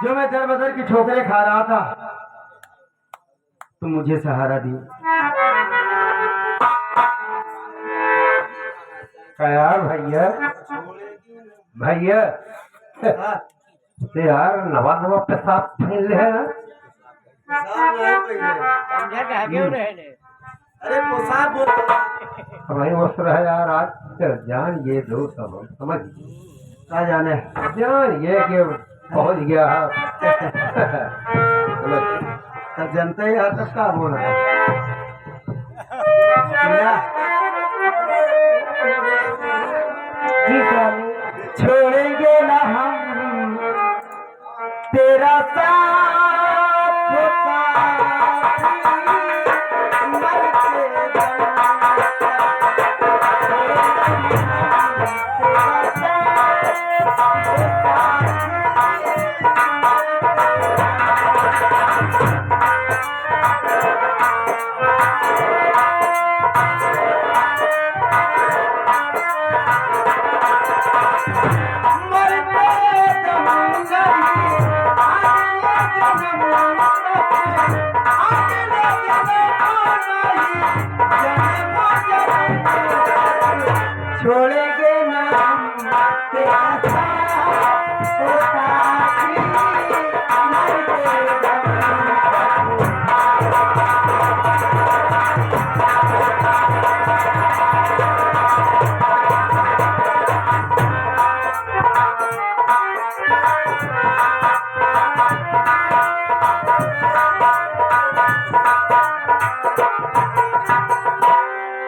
जो मैं दर बदर की ठोकरें खा रहा था, तुम मुझे सहारा दी। यार भैया भैया यार नवा नवा पेशाब फैल रहे हैं। अरे पोशाक वही वस्त रहा यार। आज जान ये दो समझ क्या जाने, जान ये कि पहुंच गया तब जनता ही तब का बोल रहा छोड़ेंगे ना हम तेरा साथ मर के छोड़ेंगे ना तेरा साथ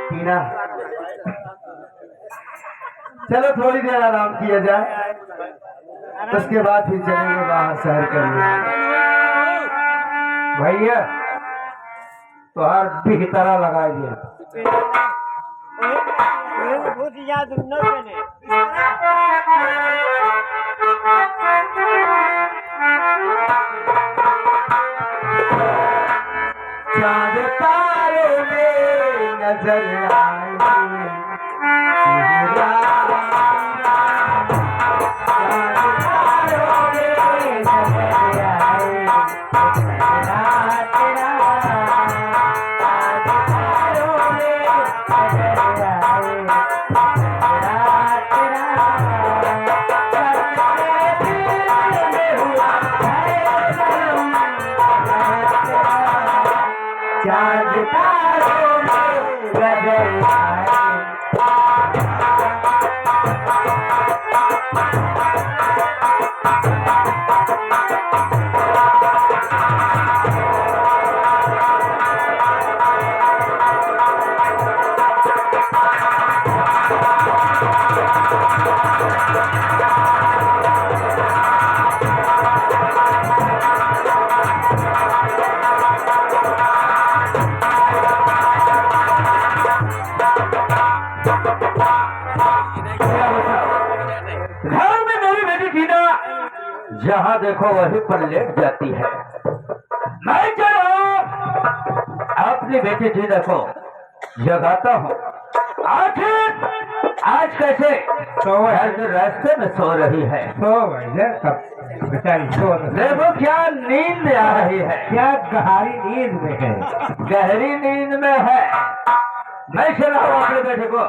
टीना, चलो थोड़ी देर आराम किया जाए, उसके बाद फिर चलेंगे बाहर शहर करने। भैया तो हर भी तरह लगा दिया। चांद तारों में नजर आई जहाँ देखो वहीं पर लेट जाती है। मैं चलो अपनी बेटी टीना को जगाता हूँ। आखिर आज कैसे तो रास्ते में सो रही है। बेचारी सो देखो क्या नींद आ रही है, क्या गहरी नींद में है, गहरी नींद में है। मैं चलाऊं अपने बेटे को,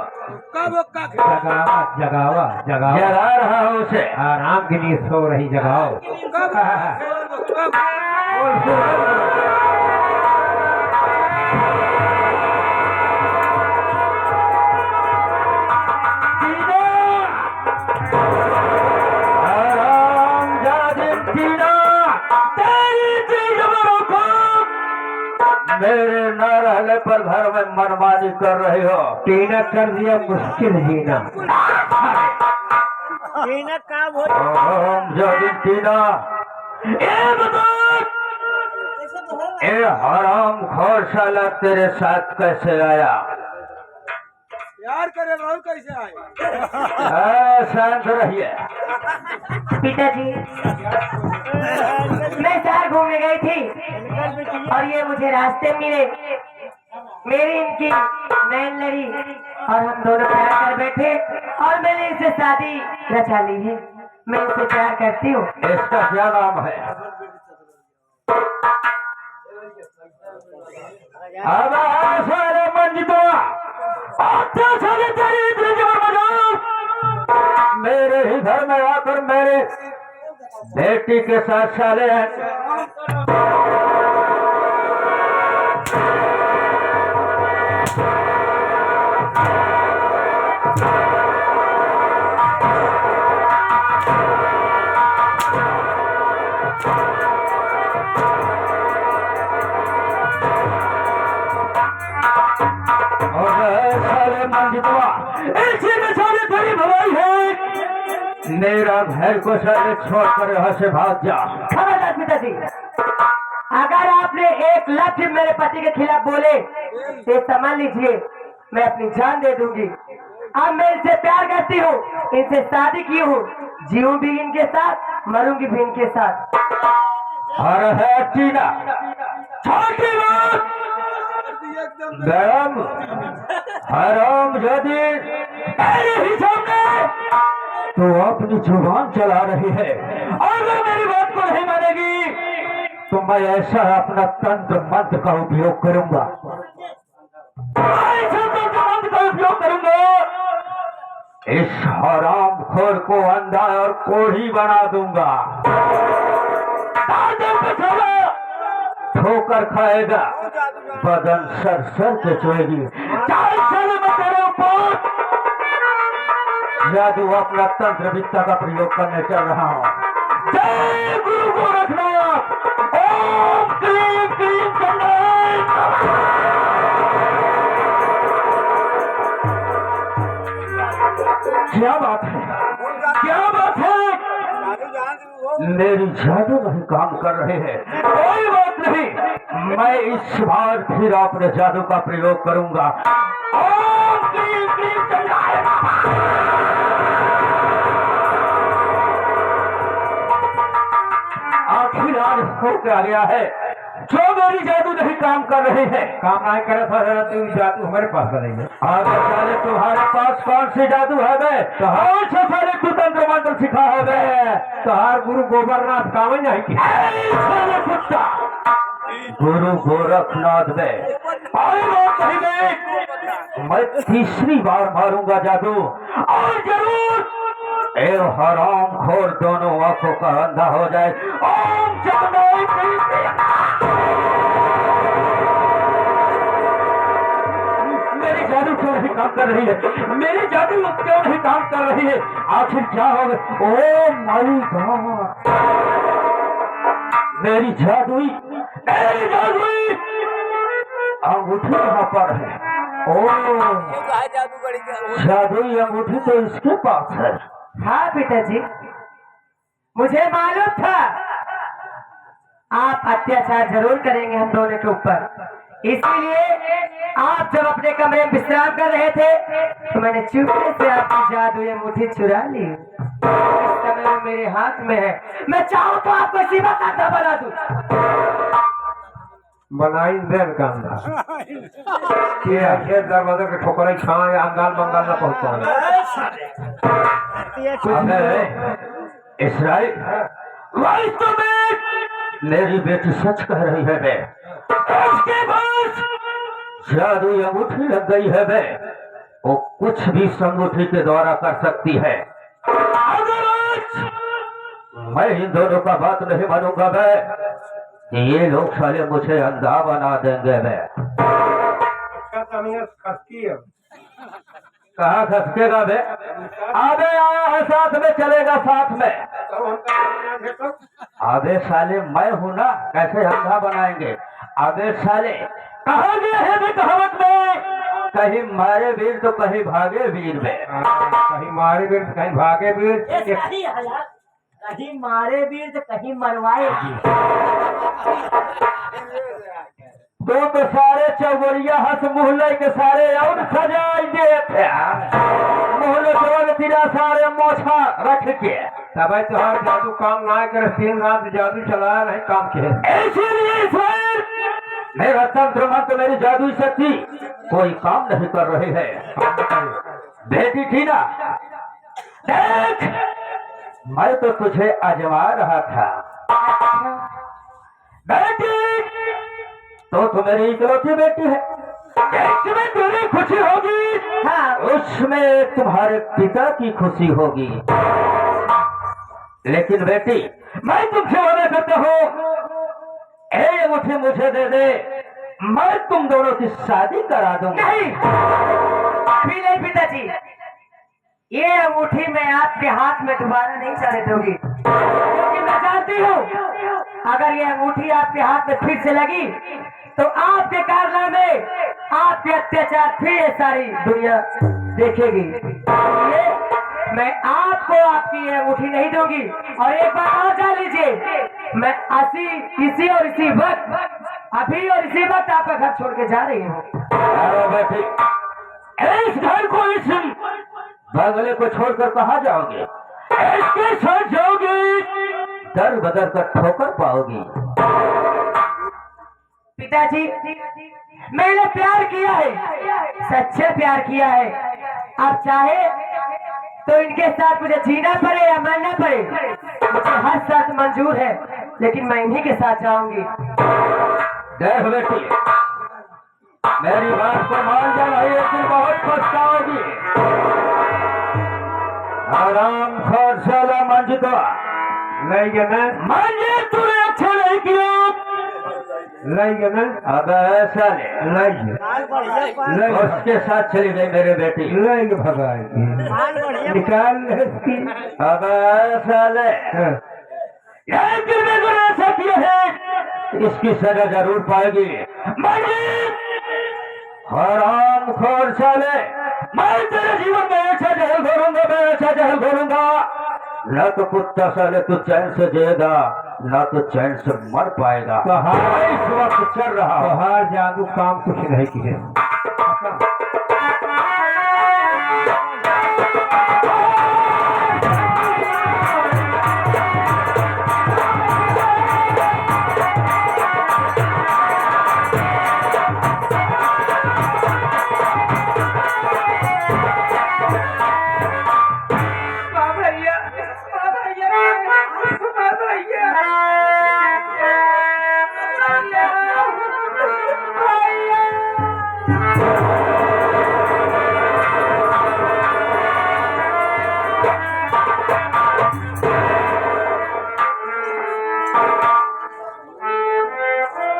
जगावा जगावा जगावा, जगा रहा हूँ उसे। आराम की नींद सो रही, जगाओ। मेरे न रहने पर घर में मनमानी कर रही हो। टीना कर दिया मुश्किल जीना। टीना काम हो टीना ए हराम खोर साला तेरे साथ कैसे आया? यार करे और कैसे आए? शांत रहिए पिताजी। मैं शहर घूमने गई थी और ये मुझे रास्ते मिले। मेरी इनकी नैन लड़ी और हम दोनों प्यार कर बैठे और मैंने इसे शादी रचा ली है। मैं इनसे प्यार करती हूँ। इसका क्या नाम है? अब सारे मंजितो सारे मेरे ही घर में आकर मेरे बेटी के साथ साले मेरा घर को सारे छोड़कर यहाँ से भाग जा। खबरदार पिताजी, अगर आपने एक लफ्ज मेरे पति के खिलाफ बोले तो समझ लीजिए मैं अपनी जान दे दूंगी। अब मैं इनसे प्यार करती हूँ, इनसे शादी की हूँ, जीऊँ भी इनके साथ, मरूंगी भी इनके साथ। और है टीना छोटी बात गरम हराम यदि ही सामने तो अपनी जुबान चला रही है। अगर मेरी बात को नहीं मानेगी तो मैं ऐसा अपना तंत्र मंत्र का उपयोग करूंगा, ऐसा तंत्र मंत्र का उपयोग करूंगा, इस हराम खोर को अंधा और कोढ़ी बना दूंगा। ठोकर खाएगा, बदन सर सर के चोएगी। 4 साल में तेरे ऊपर जादू अपना तंत्र विद्या का प्रयोग करने चल रहा हूँ। जय गुरु गोरखनाथ, ओम क्लीम क्लीम चंडाल। क्या बात है, क्या बात है? मेरी जादू नहीं काम कर रहे हैं। कोई बात नहीं, मैं इस बार फिर अपने जादू का प्रयोग करूंगा। ओम क्लीम क्लीम चंडाल। आखिर आज हो क्या गया है जो मेरी जादू नहीं काम कर रही है? काम नहीं करे तो जादू हमारे पास करेंगे। आगे साले तुम्हारे पास कौन सी जादू है बे? तो और साले तू तंत्र मंत्र सिखा है बे? तो हर गुरु गोबरनाथ काम नहीं किया। गुरु गोरखनाथ बे मैं तीसरी बार मारूंगा जादू, और जरूर ए हराम खोर दोनों आंखों का अंधा हो जाए। ओम जगन्नाथ। मेरी जादू क्यों नहीं काम कर रही है? मेरी जादू क्यों नहीं काम कर रही है? आखिर क्या होगा? ओ माय गॉड, मेरी जादुई अंगूठी यहाँ पर है। ओ जादुई अंगूठी तो इसके पास है। हाँ पिताजी, मुझे मालूम था आप अत्याचार जरूर करेंगे हम दोनों के ऊपर, इसीलिए आप जब अपने कमरे में विश्राम कर रहे थे तो मैंने चुपके से आपकी जादू अंगूठी चुरा ली। इस समय वो मेरे हाथ में है, मैं चाहूँ तो आपको सीमा कांधा बना दूं। बनाई देन काम ये दरवाजे के ठोकर खाए अंगाल बंगाल न पहुंचा। इसराइल वास्तव में मेरी बेटी सच कह रही है बे, उसके पास जादू अंगूठी लग गई है बे, वो कुछ भी अंगूठी के द्वारा कर सकती है। अगर आज मैं इन दोनों का बात नहीं मानूंगा बे, ये लोग साले मुझे अंधा बना देंगे बे। कहा खसकेगा बे? अबे आया है साथ में, चलेगा साथ में। अबे साले मैं हूं ना, कैसे अंधा बनाएंगे? अबे साले कहा गया है बे कहावत में, कहीं मारे वीर तो कहीं भागे वीर बे। कहीं मारे वीर कहीं भागे वीर, कहीं मारे वीर तो कहीं मरवाए वीर। तो सारे चौबरिया हंस मुहल्ले के सारे और सजाई देते मुहल्ले चौबल तीरा सारे मोछा रख के तब तुहार जादू काम ना करे, 3 रात जादू चलाया नहीं काम के। इसीलिए मेरा तंत्र मंत्र मेरी जादू शक्ति कोई काम नहीं कर रही है। बेटी थी ना, देख मैं तो तुझे आजमा रहा था बेटी, तो मेरी इकलौती बेटी है, इसमें तेरी खुशी होगी, हाँ। उसमें तुम्हारे पिता की खुशी होगी। लेकिन बेटी, मैं तुमसे वादा करता हूँ, ये अंगूठी मुझे दे दे, मैं तुम दोनों की शादी करा दूंगा। नहीं, अभी नहीं पिताजी, ये अंगूठी मैं आपके हाथ में दोबारा नहीं जाने दूंगी, क्योंकि मैं जानती हूँ अगर ये अंगूठी आपके हाथ में फिर से लगी तो आपके कारनामे, आपके अत्याचार फिर ये सारी दुनिया देखेगी। इसलिए मैं आपको आपकी ये अंगूठी नहीं दूंगी। और एक बात और जान लीजिए, मैं इसी और इसी वक्त, अभी और इसी वक्त आपका घर छोड़ के जा रही हूँ। अरे बेटी, इस घर को, इस बंगले को छोड़कर कहाँ जाओगे? इसके साथ जाओगी, दर बदर कर ठोकर पाओगी। पिताजी, मैंने प्यार किया है, सच्चा प्यार किया है। अब चाहे तो इनके साथ मुझे जीना पड़े या मरना पड़े, मुझे हर शर्त मंजूर है, लेकिन मैं इन्हीं के साथ जाऊंगी। देख बेटी, मेरी बात को मान जाना, ये तुम बहुत पछताओगी। आराम खोर साला मंजितो नहीं गया मंजिल, तूने अच्छा नहीं किया। अब ऐसा ले, उसके साथ चली गई मेरी बेटी, निकाल अब ऐसा ले, ऐसा किया है, इसकी सजा जरूर पाएगी। हराम खोर साले, मैं तेरे जीवन में ऐसा जहल घोरूंगा, मैं ऐसा जहल घोरूंगा, न तो कुत्ता साले तू चैन से जिएगा, न तो चैन से मर पाएगा। इस वक्त चल रहा है, बाहर जादू काम कुछ नहीं किए।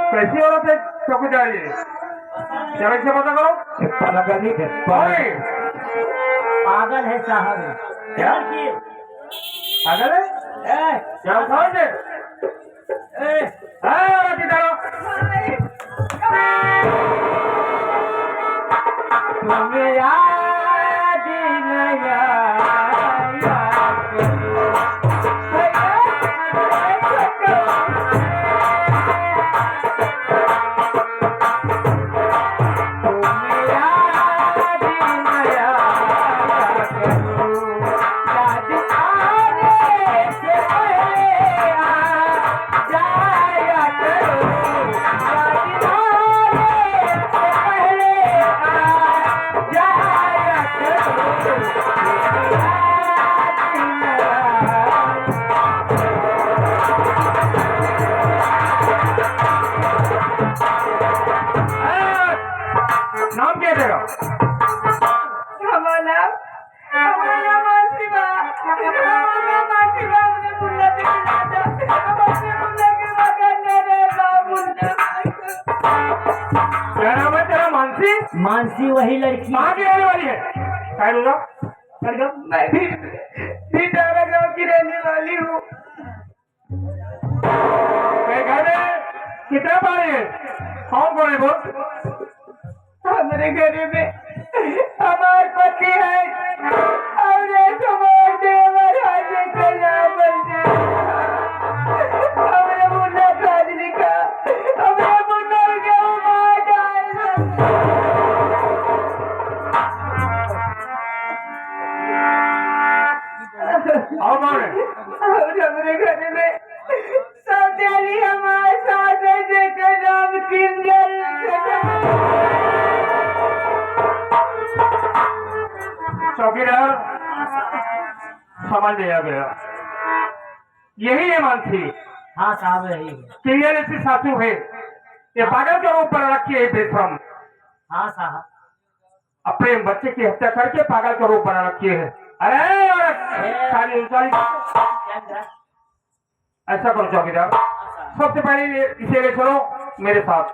कैसी औरत है चौकीदारी? जरा से पता करो। पागल है साहब, क्या पागल है? क्या उठाओ से? औरत इधर मेरा दिन नाम क्या तेरा? हमारा मानसीबा, मुझे बुल्ला के खिलाता, बुल्ला के मकान रे बाबुल्ला। क्या नाम है तेरा? मानसी? मानसी वही लड़की कहाँ की रहने वाली है? साइड हो जाओ। मैं भी तारा गाँव की रहने वाली हूँ। घर में कितने पानी है? कौन है बोल? हमारे घर में हमारे पति है और एक हमारे देवर हाजे का नाम है। हमारे मुन्ना काजली का, हमारे मुन्ना का मार डाल। और कौन है? और हमारे घर में सौतेली हमारे साथ है का नाम किंजल। चौकीदार समझ लिया गया। यही है मानसी हाँ साहब यही है। कि ये ऐसी सासू है ये पागल के रूप पर रखी है बेशरम। हाँ साहब। अपने बच्चे की हत्या करके पागल के रूप बना रखी है। अरे सारी उनचाली ऐसा करो चौकीदार, सबसे पहले इसे ले चलो मेरे साथ,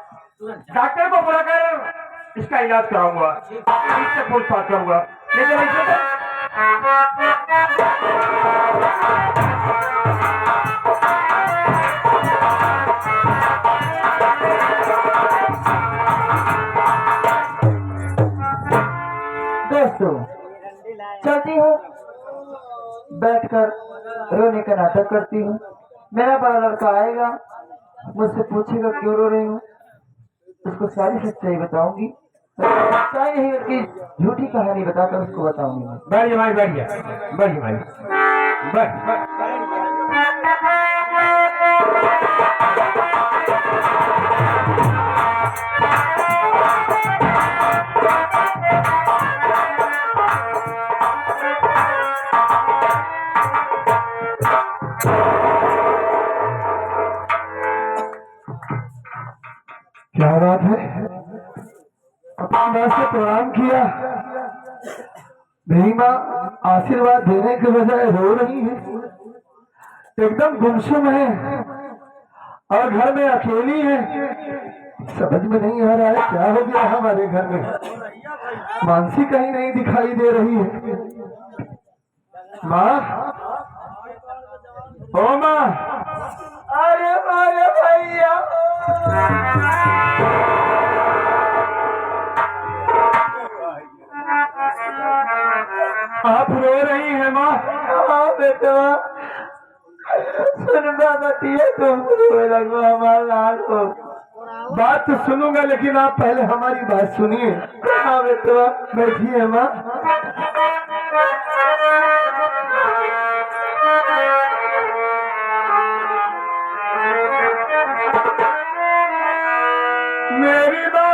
डॉक्टर को बुलाकर इसका इलाज कराऊंगा, इससे पूछताछ करूंगा। ले चलो इसे। दोस्तों चलती हूँ, बैठकर रोने का नाटक करती हूँ। मेरा बड़ा लड़का आएगा, मुझसे पूछेगा क्यों रो रही हूँ, उसको सारी सच्चाई बताऊंगी। सच्चाई नहीं बल्कि झूठी कहानी बताकर उसको बताऊंगी। बैठ भाई, बैठ गया, बैठ भाई, बैठ। क्या बात है, अपनी माँ से प्रणाम किया, मेरी माँ आशीर्वाद देने के बजाय रो रही है, एकदम गुमसुम है और घर में अकेली है। समझ में नहीं आ रहा है क्या हो गया हमारे घर में। मानसी कहीं नहीं दिखाई दे रही है। माँ, ओ माँ, अरे मारे भैया, आप रो रही हैं माँ? हाँ बेटा, सुनना बतिए तुम रोए लगो हमारा लाल हो। बात तो सुनूंगा लेकिन आप पहले हमारी बात सुनिए। हाँ बेटा, बैठिए माँ। मेरी माँ,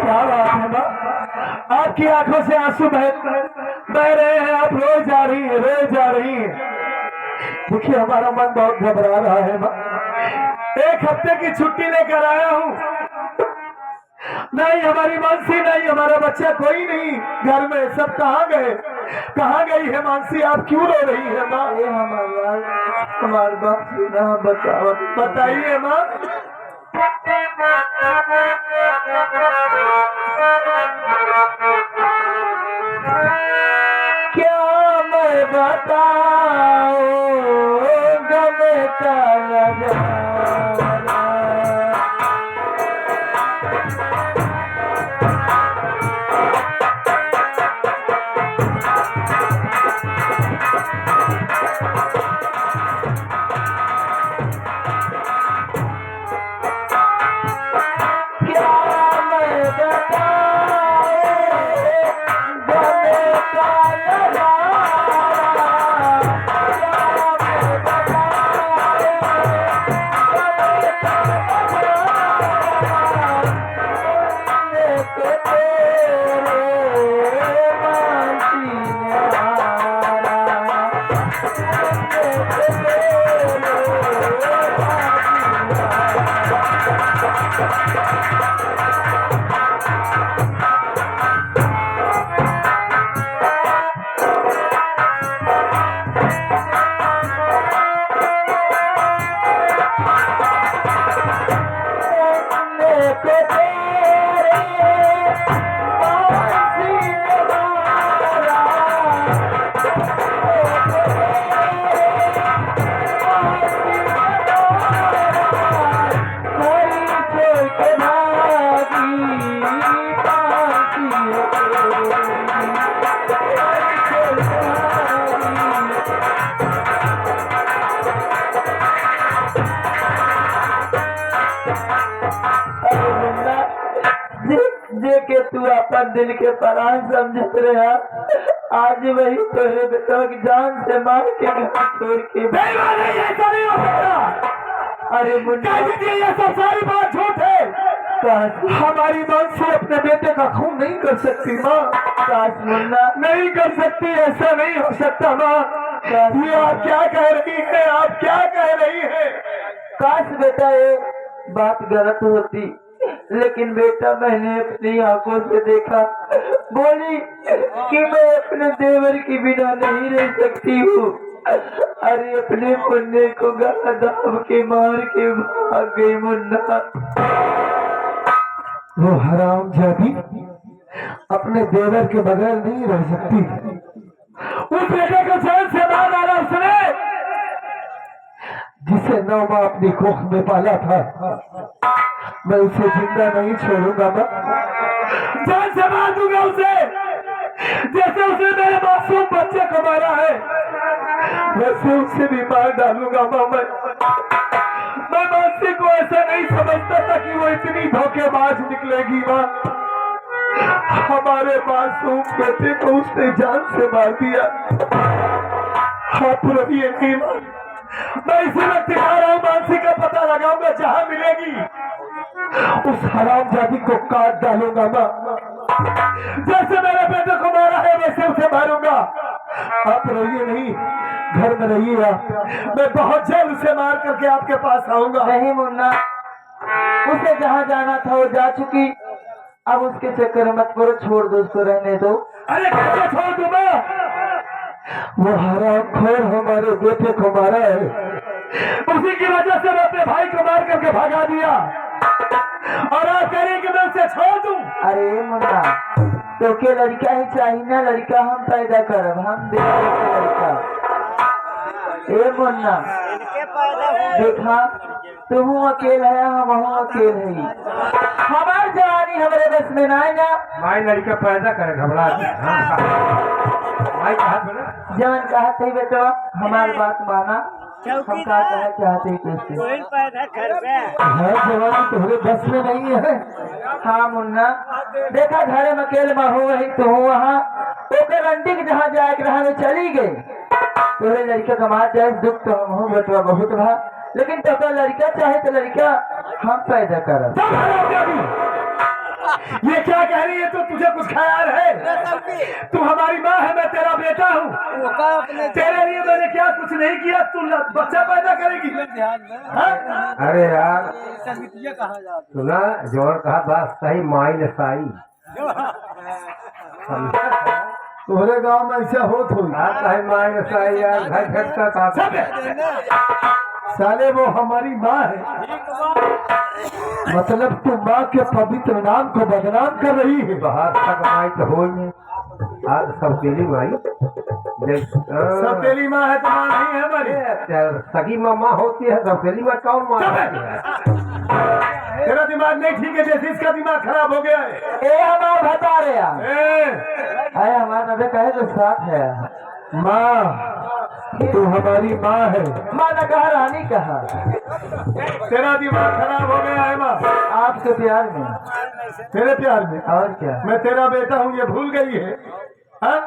क्या बात है माँ, आपकी आंखों से आंसू बह रहे हैं, आप रोज जा रही हैं, रोज जा रही हैं। देखिए हमारा मन बहुत घबरा रहा है माँ, 1 हफ्ते की छुट्टी लेकर आया हूँ, नहीं हमारी मानसी, नहीं हमारा बच्चा, कोई नहीं घर में, सब कहाँ गए, कहाँ गई है मानसी, आप क्यों रो रही है माँ? हमारे बात बताओ, बताइए माँ। क्या मैं बताऊं गम का नजारा, के तू अपन दिल के प्राण समझत रहा, आज वही तोरे बेटा की जान से मार के घर छोड़ के ऐसा नहीं हो सकता। अरे मुन्ना ये सब सारी बात झूठ है, हमारी मानसी अपने बेटे का खून नहीं कर सकती माँ। काश मुन्ना नहीं कर सकती, ऐसा नहीं हो सकता माँ। ये आप क्या कह रही है, आप क्या कह रही है? काश बेटा ये बात गलत होती, लेकिन बेटा मैंने अपनी आंखों से देखा, बोली कि मैं अपने देवर की बिना नहीं रह सकती हूँ। अरे अपने मुन्ने को गला दाब के मार के भाग गई मुन्ना। वो हराम जाती अपने देवर के बगैर नहीं रह सकती। उस बेटे को जान से मार डाला उसने, जिसे 9 माह अपनी कोख में पाला था। मैं उसे जिंदा नहीं छोड़ूंगा, मैं जान से मार दूंगा उसे, जैसे उसने मेरे मासूम बच्चे को मारा है, वैसे उसे भी मार डालूंगा माँ। मैं मानसी को ऐसा नहीं समझता था कि वो इतनी धोखेबाज निकलेगी माँ। हमारे मासूम बेटे को उसने जान से मार दिया। आप रोइए नहीं माँ, मैं इसी वक्त दिखा रहा हूँ, मानसी का पता लगाऊंगा, जहां मिलेगी उस हरामजादी को काट डालूंगा माँ। जैसे मेरे बेटे को मारा है वैसे उसे मारूंगा। आप रोइए नहीं, घर में रहिए आप, मैं बहुत जल्द उसे मार करके आपके पास आऊंगा। नहीं मुन्ना, उसे जहाँ जाना था वो जा चुकी, अब उसके चक्कर मत करो, छोड़ दो उसको, रहने दो। अरे कैसे छोड़ दूं मैं? वो हरामखोर हमारे बेटे को मारा है, उसी की वजह से मैं अपने भाई को मार करके भगा दिया, और आप करें कि मैं उसे छोड़ दूं? अरे मुन्ना, तो के लड़का ही चाहिए ना, लड़का हम पैदा करब, हम देंगे लड़का। ए मुन्ना देखा, तुम अकेले है, हम अकेले है, हमारी जवानी हमारे बस में ना है ना। माई लड़का पैदा करे घबरा जवन कहा थे बेटा, हमारी बात माना, हम क्या कहना चाहते है, जवानी तुम्हारे बस में नहीं है। हाँ मुन्ना देखा, घर में अकेले में हो वही तो हूँ, वहाँ ओकर अंडी के जहाँ जाए रहा में चली गई। तोरे लड़का कमा जाए दुख तो हम हूँ बेटवा बहुत भा, लेकिन तो लड़का चाहे तो लड़का हम पैदा कर। ये क्या कह रही है? तो तुझे कुछ ख्याल है? तू हमारी माँ है, मैं तेरा बेटा हूँ। तेरे लिए मैंने क्या कुछ नहीं किया, तू बच्चा पैदा करेगी? हाँ? अरे यार सुना जोर कहा बात सही माई साई। तोहरे गांव में ऐसा हो सही माई साई यार, घर घर का साले वो हमारी माँ है, मतलब तू माँ के पवित्र नाम को बदनाम कर रही है। बाहर तक माई तो हो ही आज सबकेली माई सौतेली माँ है तो माँ नहीं है हमारी। सगी माँ होती है, सबकेली माँ कौन माँ होती है? तेरा दिमाग नहीं ठीक है, जैसे इसका दिमाग खराब हो गया है। ए हमारा बता रहे यार, ए, हमारा नजर कहे तो साथ है। माँ तू हमारी माँ है। माँ ने कहा रानी कहा, तेरा दिमाग खराब हो गया है माँ। आपसे प्यार में, तेरे प्यार में और क्या मैं तेरा बेटा हूँ, ये भूल गई है? हाँ?